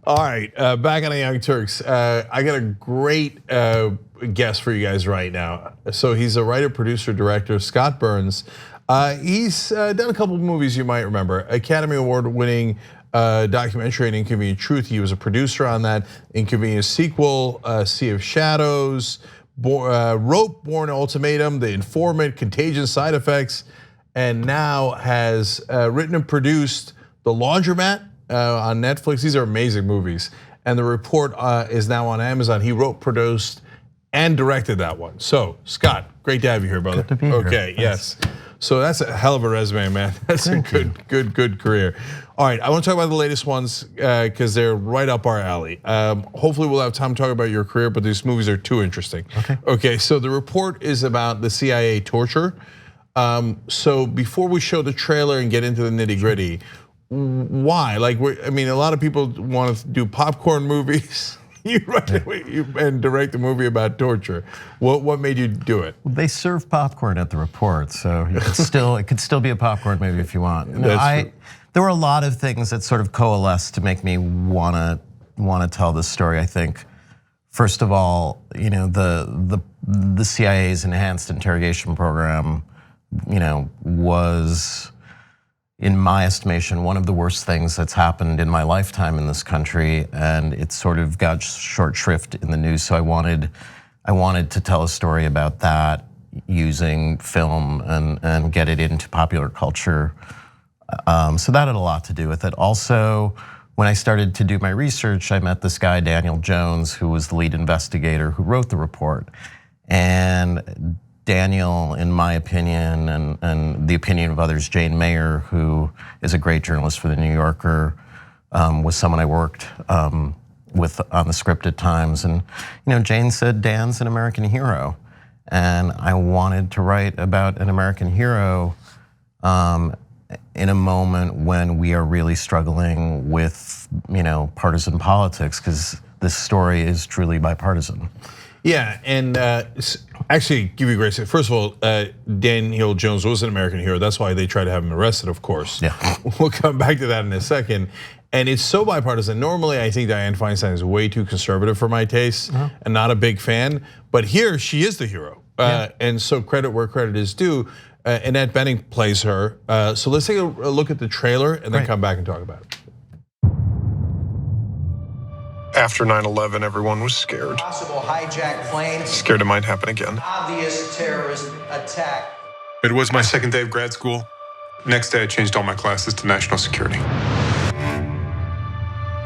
All right, back on the Young Turks. I got a great guest for you guys right now. So he's a writer, producer, director, Scott Burns. He's done a couple of movies you might remember. Academy Award-winning documentary, An Inconvenient Truth. He was a producer on that. Inconvenient sequel, Sea of Shadows, wrote Bourne Ultimatum, The Informant, Contagion, Side Effects, and now has written and produced The Laundromat on Netflix. These are amazing movies. And The Report is now on Amazon. He wrote, produced, and directed that one. So, Scott, great to have you here, brother. Good to be here. Okay, yes. So that's a hell of a resume, man. That's a good career. All right, I want to talk about the latest ones because they're right up our alley. Hopefully we'll have time to talk about your career, but these movies are too interesting. Okay, so The Report is about the CIA torture. So before we show the trailer and get into the nitty gritty, why? Like, I mean, a lot of people want to do popcorn movies. You write and direct a movie about torture. What made you do it? Well, they serve popcorn at The Report, so it could still be a popcorn movie if you want. There were a lot of things that sort of coalesced to make me wanna tell this story. I think, first of all, the CIA's enhanced interrogation program, was, in my estimation, one of the worst things that's happened in my lifetime in this country, and it sort of got short shrift in the news. So I wanted to tell a story about that using film and get it into popular culture. So that had a lot to do with it. Also, when I started to do my research, I met this guy, Daniel Jones, who was the lead investigator who wrote the report. And Daniel, in my opinion, and the opinion of others, Jane Mayer, who is a great journalist for the New Yorker, was someone I worked with on the script at times. And Jane said, Dan's an American hero. And I wanted to write about an American hero in a moment when we are really struggling with partisan politics, because this story is truly bipartisan. Yeah, and actually, give you a great say. First of all, Daniel Jones was an American hero. That's why they tried to have him arrested, of course. Yeah. We'll come back to that in a second. And it's so bipartisan. Normally, I think Dianne Feinstein is way too conservative for my taste and not a big fan. But here, she is the hero. And so credit where credit is due. Annette Bening plays her. So let's take a look at the trailer and then come back and talk about it. After 9/11, everyone was scared. Possible hijacked plane. Scared it might happen again. Obvious terrorist attack. It was my second day of grad school. Next day, I changed all my classes to national security.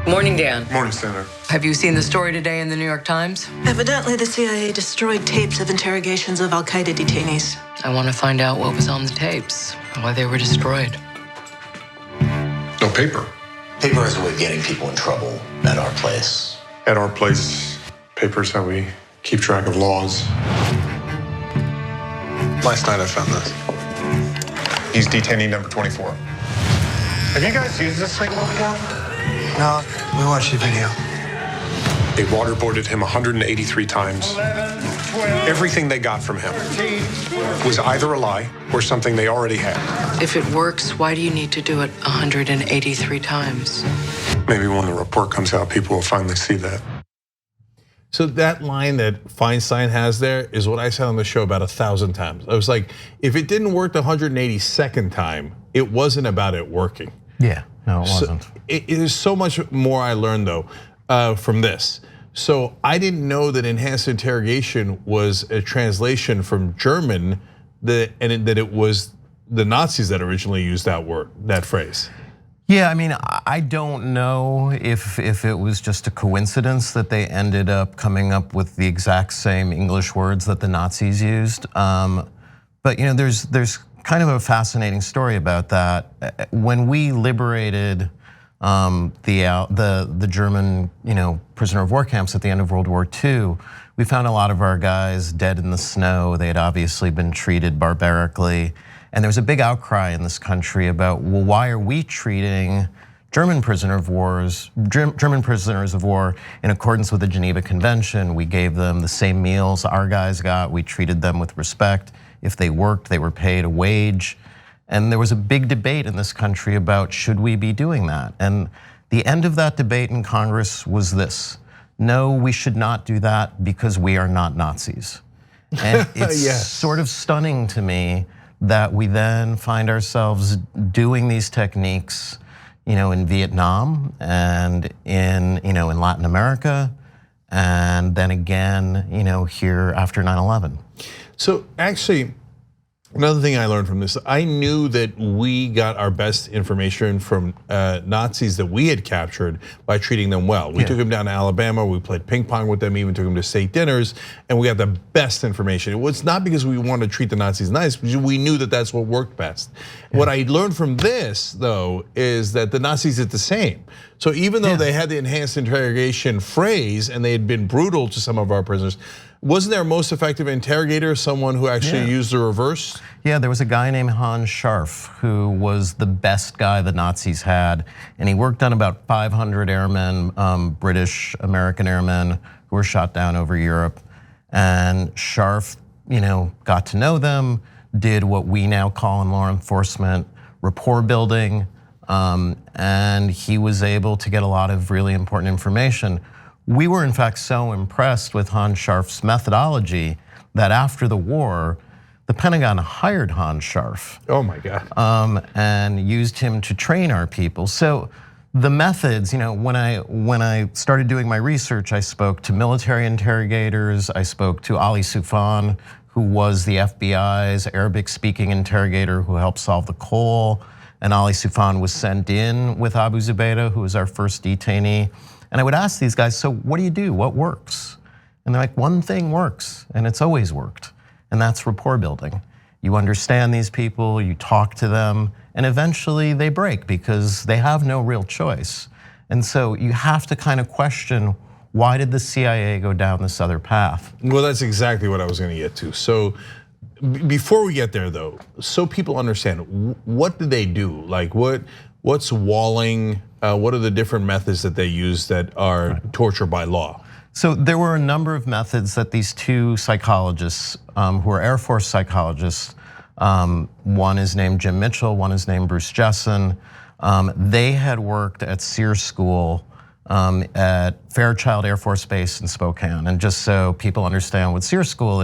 Morning, Dan. Morning, Senator. Have you seen the story today in the New York Times? Evidently, the CIA destroyed tapes of interrogations of Al-Qaeda detainees. I want to find out what was on the tapes and why they were destroyed. No paper. Paper is a way of getting people in trouble at our place. At our place, paper's how we keep track of laws. Last night I found this. He's detainee number 24. Have you guys used this thing before? No, we watched the video. They waterboarded him 183 times. 11, 12, Everything they got from him 13, was either a lie or something they already had. If it works, why do you need to do it 183 times? Maybe when the report comes out, people will finally see that. So that line that Feinstein has there is what I said on the show about 1,000 times. I was like, if it didn't work the 182nd time, it wasn't about it working. Yeah, no, it wasn't. It is so much more I learned though from this. So I didn't know that enhanced interrogation was a translation from German, and that it was the Nazis that originally used that word, that phrase. Yeah, I mean, I don't know if it was just a coincidence that they ended up coming up with the exact same English words that the Nazis used. But there's kind of a fascinating story about that. When we liberated the German prisoner of war camps at the end of World War II, we found a lot of our guys dead in the snow. They had obviously been treated barbarically. And there was a big outcry in this country about, well, why are we treating German prisoners of war in accordance with the Geneva Convention? We gave them the same meals our guys got. We treated them with respect. If they worked, they were paid a wage. And there was a big debate in this country about should we be doing that? And The end of that debate in Congress was this: no, we should not do that because we are not Nazis. And it's Yes. sort of stunning to me that we then find ourselves doing these techniques, in Vietnam and in Latin America, and then again, here after 9/11. So actually, another thing I learned from this, I knew that we got our best information from Nazis that we had captured by treating them well. We took them down to Alabama, we played ping pong with them, even took them to state dinners, and we got the best information. It was not because we wanted to treat the Nazis nice, because we knew that that's what worked best. What I learned from this, though, is that the Nazis did the same. So even though they had the enhanced interrogation phrase and they had been brutal to some of our prisoners, wasn't their most effective interrogator someone who actually used the reverse? Yeah, there was a guy named Hans Scharf who was the best guy the Nazis had, and he worked on about 500 airmen, British, American airmen who were shot down over Europe. And Scharf, got to know them, did what we now call in law enforcement rapport building, and he was able to get a lot of really important information. We were in fact so impressed with Hans Scharf's methodology that after the war, the Pentagon hired Hans Scharf. Oh my God. And used him to train our people. So the methods, when I started doing my research, I spoke to military interrogators, I spoke to Ali Soufan, who was the FBI's Arabic-speaking interrogator who helped solve the Cole. And Ali Soufan was sent in with Abu Zubaydah, who was our first detainee. And I would ask these guys, so what do you do? What works? And they're like, one thing works, and it's always worked, and that's rapport building. You understand these people, you talk to them, and eventually they break because they have no real choice. And so you have to kind of question, why did the CIA go down this other path? Well, that's exactly what I was gonna get to. So before we get there though, so people understand, what did they do? Like what's walling? What are the different methods that they use that are torture by law? So there were a number of methods that these two psychologists, who are Air Force psychologists, one is named Jim Mitchell, one is named Bruce Jessen. They had worked at Sears School at Fairchild Air Force Base in Spokane. And just so people understand what Sears School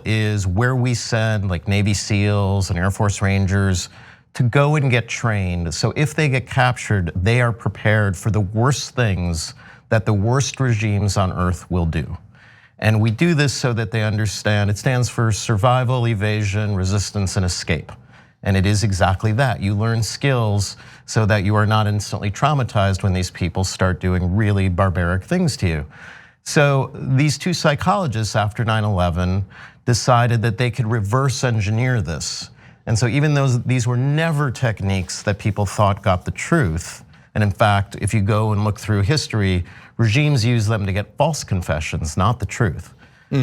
is where we send like Navy SEALs and Air Force Rangers to go and get trained. So if they get captured, they are prepared for the worst things that the worst regimes on earth will do. And we do this so that they understand, it stands for survival, evasion, resistance, and escape. And it is exactly that. You learn skills so that you are not instantly traumatized when these people start doing really barbaric things to you. So these two psychologists after 9/11 decided that they could reverse engineer this. And so even though these were never techniques that people thought got the truth, and in fact, if you go and look through history, regimes use them to get false confessions, not the truth.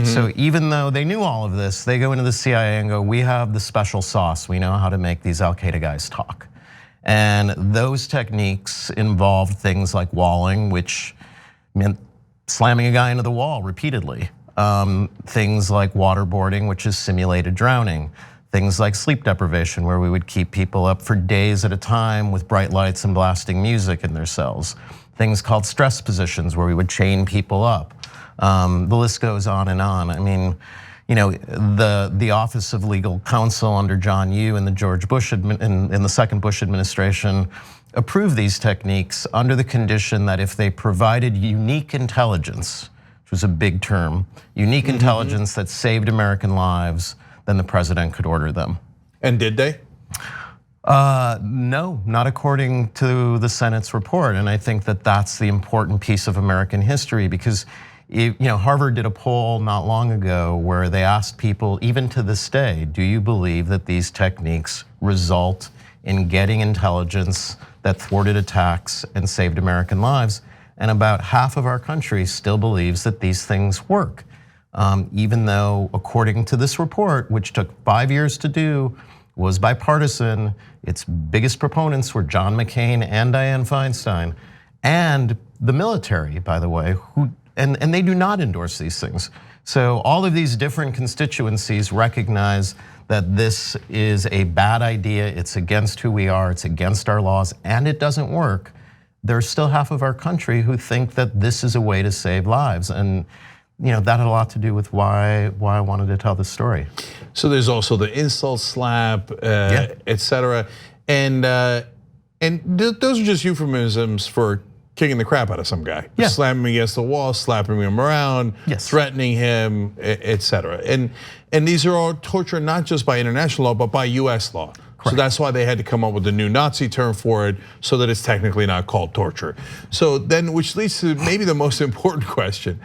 So even though they knew all of this, they go into the CIA and go, we have the special sauce. We know how to make these Al-Qaeda guys talk. And those techniques involved things like walling, which meant slamming a guy into the wall repeatedly. Things like waterboarding, which is simulated drowning. Things like sleep deprivation, where we would keep people up for days at a time with bright lights and blasting music in their cells. Things called stress positions, where we would chain people up. The list goes on and on. I mean, the Office of Legal Counsel under John Yoo and the George Bush in the second Bush administration approved these techniques under the condition that if they provided unique intelligence, which was a big term, unique intelligence that saved American lives, then the president could order them. And did they? No, not according to the Senate's report. And I think that that's the important piece of American history, because Harvard did a poll not long ago where they asked people, even to this day, do you believe that these techniques result in getting intelligence that thwarted attacks and saved American lives? And about half of our country still believes that these things work. Even though, according to this report, which took 5 years to do, was bipartisan, its biggest proponents were John McCain and Dianne Feinstein, and the military, by the way, and they do not endorse these things. So all of these different constituencies recognize that this is a bad idea, it's against who we are, it's against our laws, and it doesn't work. There's still half of our country who think that this is a way to save lives. And that had a lot to do with why I wanted to tell this story. So there's also the insult slap, et cetera. And those are just euphemisms for kicking the crap out of some guy. Yeah. Slamming him against the wall, slapping him around, threatening him, et cetera. And these are all torture not just by international law, but by US law. Correct. So that's why they had to come up with a new Nazi term for it so that it's technically not called torture. So then, which leads to maybe the most important question.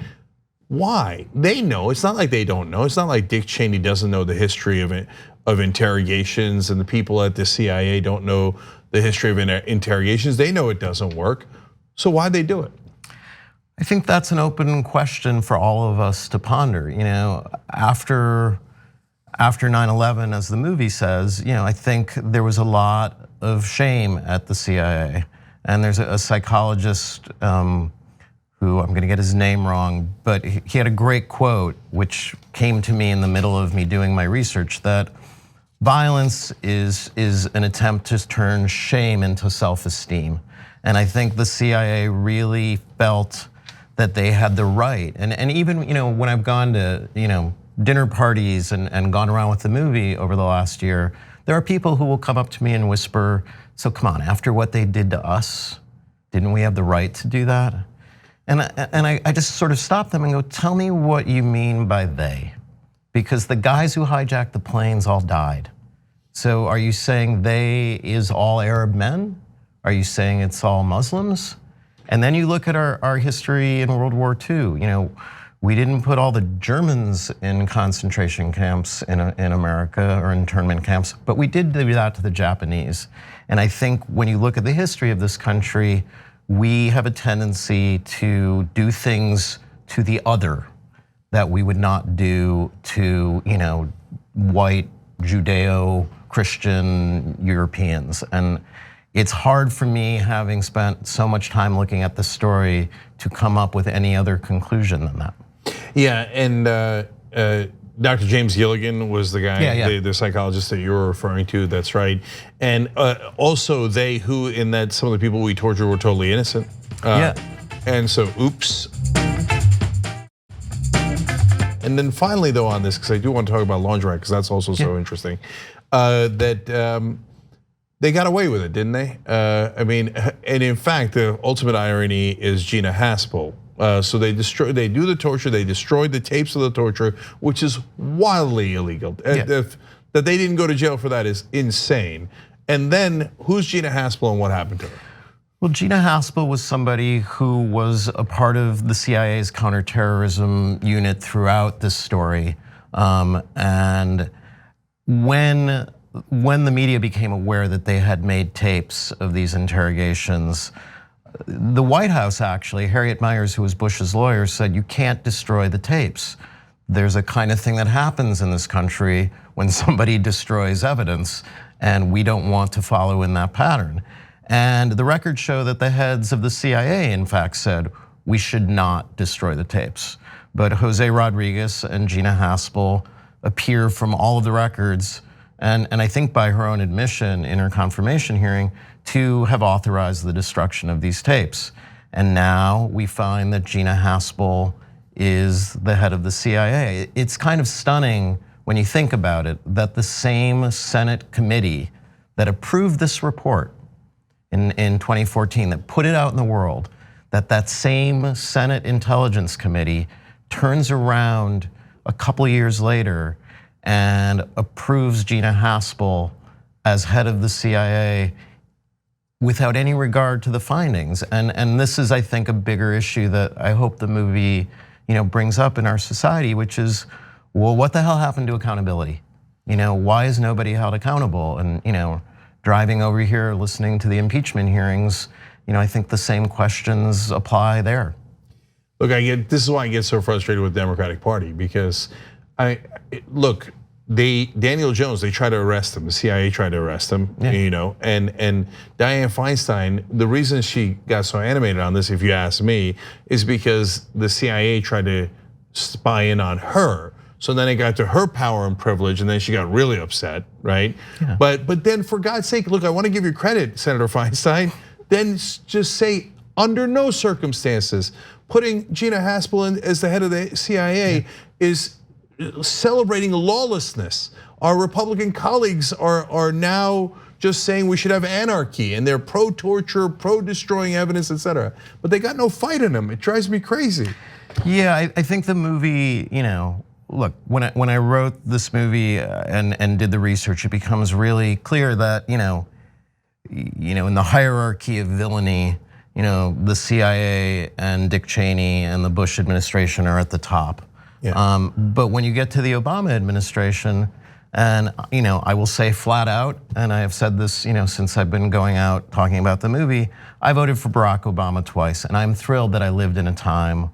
Why? They know, it's not like they don't know. It's not like Dick Cheney doesn't know the history of interrogations and the people at the CIA don't know the history of interrogations. They know it doesn't work. So why'd they do it? I think that's an open question for all of us to ponder. After 9/11, as the movie says, I think there was a lot of shame at the CIA. And there's a psychologist who, I'm gonna get his name wrong, but he had a great quote, which came to me in the middle of me doing my research, that violence is an attempt to turn shame into self-esteem. And I think the CIA really felt that they had the right. And even when I've gone to dinner parties and gone around with the movie over the last year, there are people who will come up to me and whisper, so come on, after what they did to us, didn't we have the right to do that? And I just sort of stop them and go, tell me what you mean by they. Because the guys who hijacked the planes all died. So are you saying they is all Arab men? Are you saying it's all Muslims? And then you look at our history in World War II. We didn't put all the Germans in concentration camps in America or internment camps, but we did do that to the Japanese. And I think when you look at the history of this country, we have a tendency to do things to the other that we would not do to white Judeo-Christian Europeans. And it's hard for me, having spent so much time looking at the story, to come up with any other conclusion than that. Yeah, and Dr. James Gilligan was the guy, the psychologist that you were referring to. That's right, and also they who, in that some of the people we tortured were totally innocent. And so, oops. And then finally, though, on this, because I do want to talk about laundromat, because that's also so interesting, that they got away with it, didn't they? And in fact, the ultimate irony is Gina Haspel. So they do the torture, they destroyed the tapes of the torture, which is wildly illegal. That they didn't go to jail for that is insane. And then who's Gina Haspel and what happened to her? Well, Gina Haspel was somebody who was a part of the CIA's counterterrorism unit throughout this story. And when the media became aware that they had made tapes of these interrogations, the White House actually, Harriet Miers, who was Bush's lawyer, said you can't destroy the tapes. There's a kind of thing that happens in this country when somebody destroys evidence, and we don't want to follow in that pattern. And the records show that the heads of the CIA, in fact, said we should not destroy the tapes. But Jose Rodriguez and Gina Haspel appear from all of the records, and I think by her own admission in her confirmation hearing, to have authorized the destruction of these tapes. And now we find that Gina Haspel is the head of the CIA. It's kind of stunning when you think about it, that the same Senate committee that approved this report in 2014, that put it out in the world, that same Senate Intelligence Committee turns around a couple of years later and approves Gina Haspel as head of the CIA without any regard to the findings. And this is, I think, a bigger issue that I hope the movie brings up in our society, which is, well, what the hell happened to accountability? Why is nobody held accountable? And driving over here, listening to the impeachment hearings, I think the same questions apply there. Look, this is why I get so frustrated with the Democratic Party, because Daniel Jones, they tried to arrest him. The CIA tried to arrest him, and Dianne Feinstein, the reason she got so animated on this, if you ask me, is because the CIA tried to spying on her. So then it got to her power and privilege, and then she got really upset, right? Yeah. But then for God's sake, look, I want to give you credit, Senator Feinstein. Then just say, under no circumstances, putting Gina Haspel in as the head of the CIA is celebrating lawlessness. Our Republican colleagues are now just saying we should have anarchy, and they're pro-torture, pro-destroying evidence, etc. But they got no fight in them. It drives me crazy. Yeah, I think the movie, look, when I wrote this movie and did the research, it becomes really clear that in the hierarchy of villainy, the CIA and Dick Cheney and the Bush administration are at the top. Yeah. But when you get to the Obama administration, and I will say flat out, and I have said this since I've been going out talking about the movie, I voted for Barack Obama twice, and I'm thrilled that I lived in a time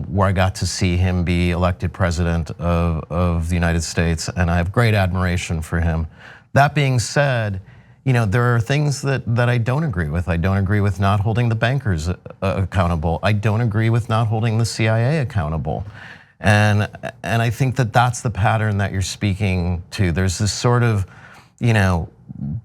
where I got to see him be elected president of the United States, and I have great admiration for him. That being said, there are things that I don't agree with. I don't agree with not holding the bankers accountable. I don't agree with not holding the CIA accountable. And I think that that's the pattern that you're speaking to. There's this sort of,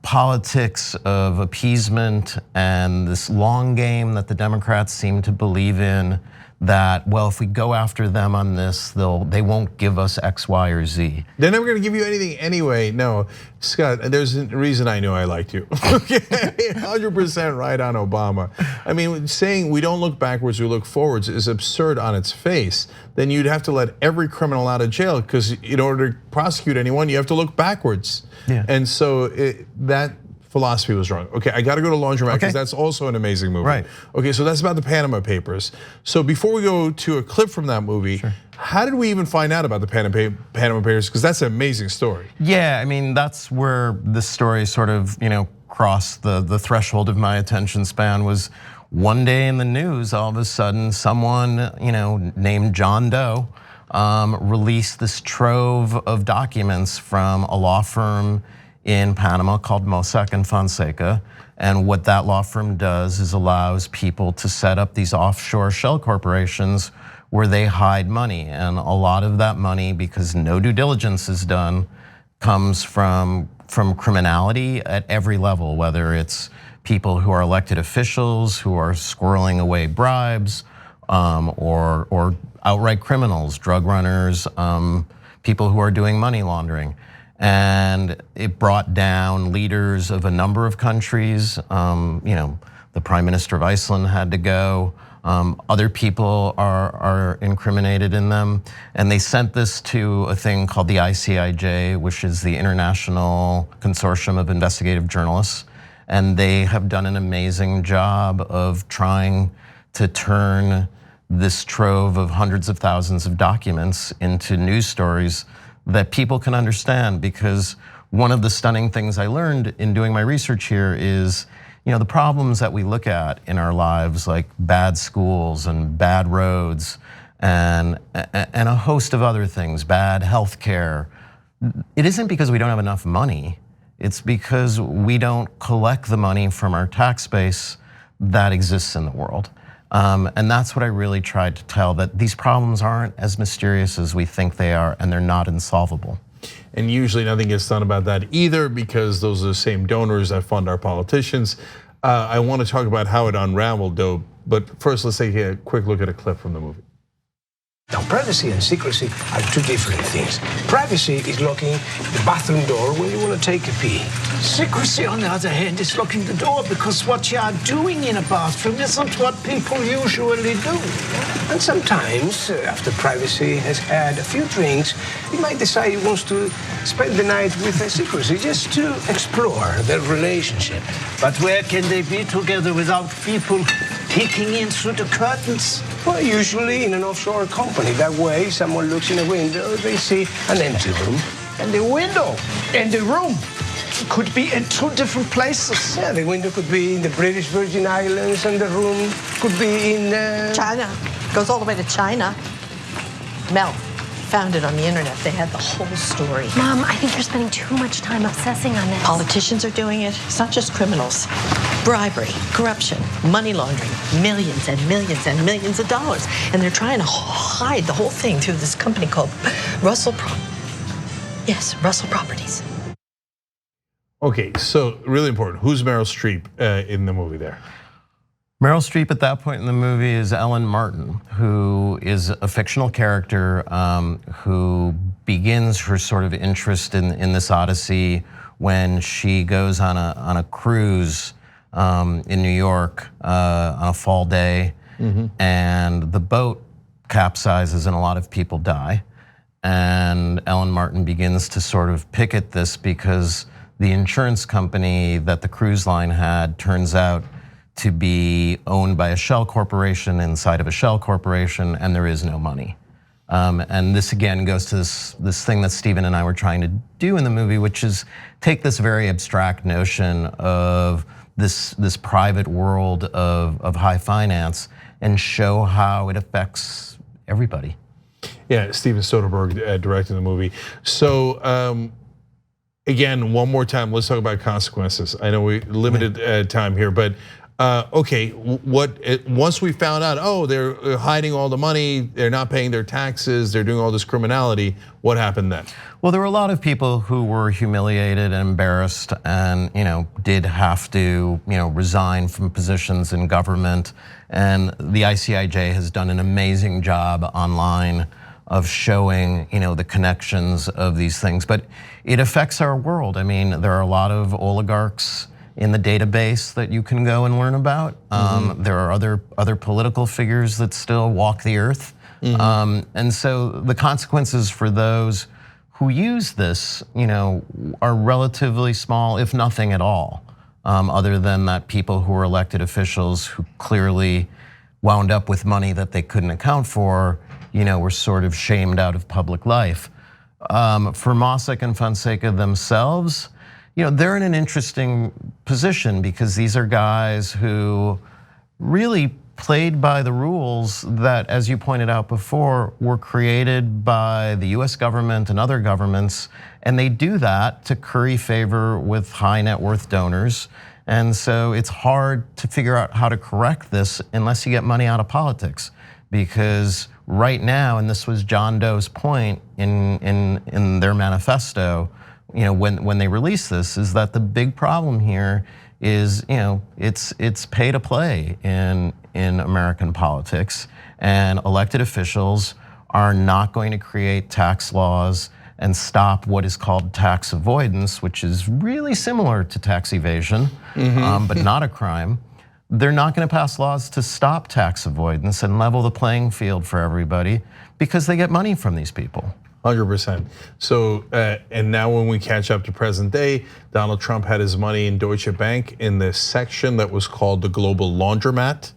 politics of appeasement and this long game that the Democrats seem to believe in, that, well, if we go after them on this, they won't give us X, Y, or Z. They're never gonna give you anything anyway. No, Scott, there's a reason I knew I liked you. Okay, 100% right on Obama. I mean, saying we don't look backwards, we look forwards is absurd on its face. Then you'd have to let every criminal out of jail, because in order to prosecute anyone, you have to look backwards. Yeah. And so that philosophy was wrong. Okay, I gotta go to Laundromat, because that's also an amazing movie. Right. Okay, so that's about the Panama Papers. So before we go to a clip from that movie, how did we even find out about the Panama Papers? Because that's an amazing story. Yeah, I mean, that's where this story sort of crossed the threshold of my attention span. Was one day in the news, all of a sudden, someone named John Doe released this trove of documents from a law firm in Panama called Mossack and Fonseca. And what that law firm does is allows people to set up these offshore shell corporations where they hide money. And a lot of that money, because no due diligence is done, comes from criminality at every level, whether it's people who are elected officials who are squirreling away bribes, or outright criminals, drug runners, people who are doing money laundering. And it brought down leaders of a number of countries. The Prime Minister of Iceland had to go. Other people are incriminated in them. And they sent this to a thing called the ICIJ, which is the International Consortium of Investigative Journalists. And they have done an amazing job of trying to turn this trove of hundreds of thousands of documents into news stories that people can understand. Because one of the stunning things I learned in doing my research here is, the problems that we look at in our lives, like bad schools and bad roads and a host of other things, bad healthcare. It isn't because we don't have enough money. It's because we don't collect the money from our tax base that exists in the world. And that's what I really tried to tell, that these problems aren't as mysterious as we think they are, and they're not insolvable. And usually nothing gets done about that either, because those are the same donors that fund our politicians. I want to talk about how it unraveled though, but first let's take a quick look at a clip from the movie. Now, privacy and secrecy are two different things. Privacy is locking the bathroom door when you want to take a pee. Secrecy, on the other hand, is locking the door because what you are doing in a bathroom isn't what people usually do. And sometimes, after privacy has had a few drinks, he might decide he wants to spend the night with a secrecy just to explore their relationship. But where can they be together without people peeking in through the curtains? Well, usually in an offshore company. That way, someone looks in a window, they see an empty room. And the window and the room could be in two different places. Yeah, the window could be in the British Virgin Islands and the room could be in China. Goes all the way to China. Mel found it on the internet. They had the whole story. Mom, I think you're spending too much time obsessing on this. Politicians are doing it. It's not just criminals. bribery, corruption, money laundering, millions and millions and millions of dollars. And they're trying to hide the whole thing through this company called Russell Properties. Okay, so really important. Who's Meryl Streep in the movie there? Meryl Streep at that point in the movie is Ellen Martin, who is a fictional character who begins her sort of interest in this odyssey when she goes on a cruise in New York on a fall day, and the boat capsizes and a lot of people die. And Ellen Martin begins to sort of picket this because the insurance company that the cruise line had turns out to be owned by a shell corporation inside of a shell corporation, and there is no money. And this again goes to this thing that Stephen and I were trying to do in the movie, which is take this very abstract notion of this private world of high finance and show how it affects everybody. Yeah, Steven Soderbergh directing the movie. So again, one more time, let's talk about consequences. I know we limited time here, but okay, once we found out, oh, they're hiding all the money, they're not paying their taxes, they're doing all this criminality, what happened then? Well, there were a lot of people who were humiliated and embarrassed and did have to resign from positions in government. And the ICIJ has done an amazing job online of showing the connections of these things. But it affects our world. I mean, there are a lot of oligarchs in the database that you can go and learn about. There are other political figures that still walk the earth. And so the consequences for those who use this, are relatively small, if nothing at all, other than that people who are elected officials who clearly wound up with money that they couldn't account for, were sort of shamed out of public life. For Mossack and Fonseca themselves, they're in an interesting position because these are guys who really played by the rules that, as you pointed out before, were created by the US government and other governments, and they do that to curry favor with high net worth donors. And so it's hard to figure out how to correct this unless you get money out of politics. Because right now, and this was John Doe's point in their manifesto, when they release this, is that the big problem here is it's pay to play in American politics, and elected officials are not going to create tax laws and stop what is called tax avoidance, which is really similar to tax evasion, but not a crime. They're not going to pass laws to stop tax avoidance and level the playing field for everybody because they get money from these people. 100%. So, and now when we catch up to present day, Donald Trump had his money in Deutsche Bank in this section that was called the Global Laundromat,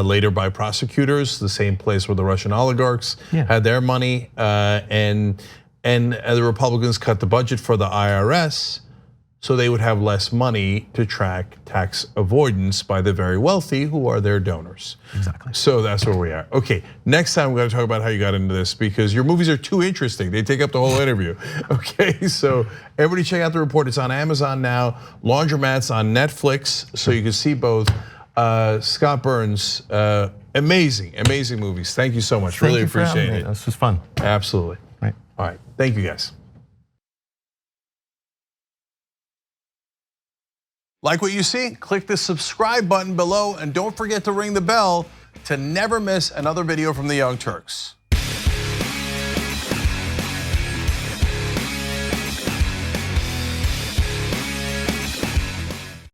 later by prosecutors, the same place where the Russian oligarchs had their money. And the Republicans cut the budget for the IRS so they would have less money to track tax avoidance by the very wealthy who are their donors. Exactly. So that's where we are. Okay, next time we're gonna talk about how you got into this because your movies are too interesting. They take up the whole interview. Okay, so everybody check out the report. It's on Amazon now. Laundromat's on Netflix, so you can see both. Scott Burns, amazing movies. Thank you so much. Really appreciate it. This was fun. Absolutely. Right. All right, thank you guys. Like what you see? Click the subscribe button below and don't forget to ring the bell to never miss another video from the Young Turks.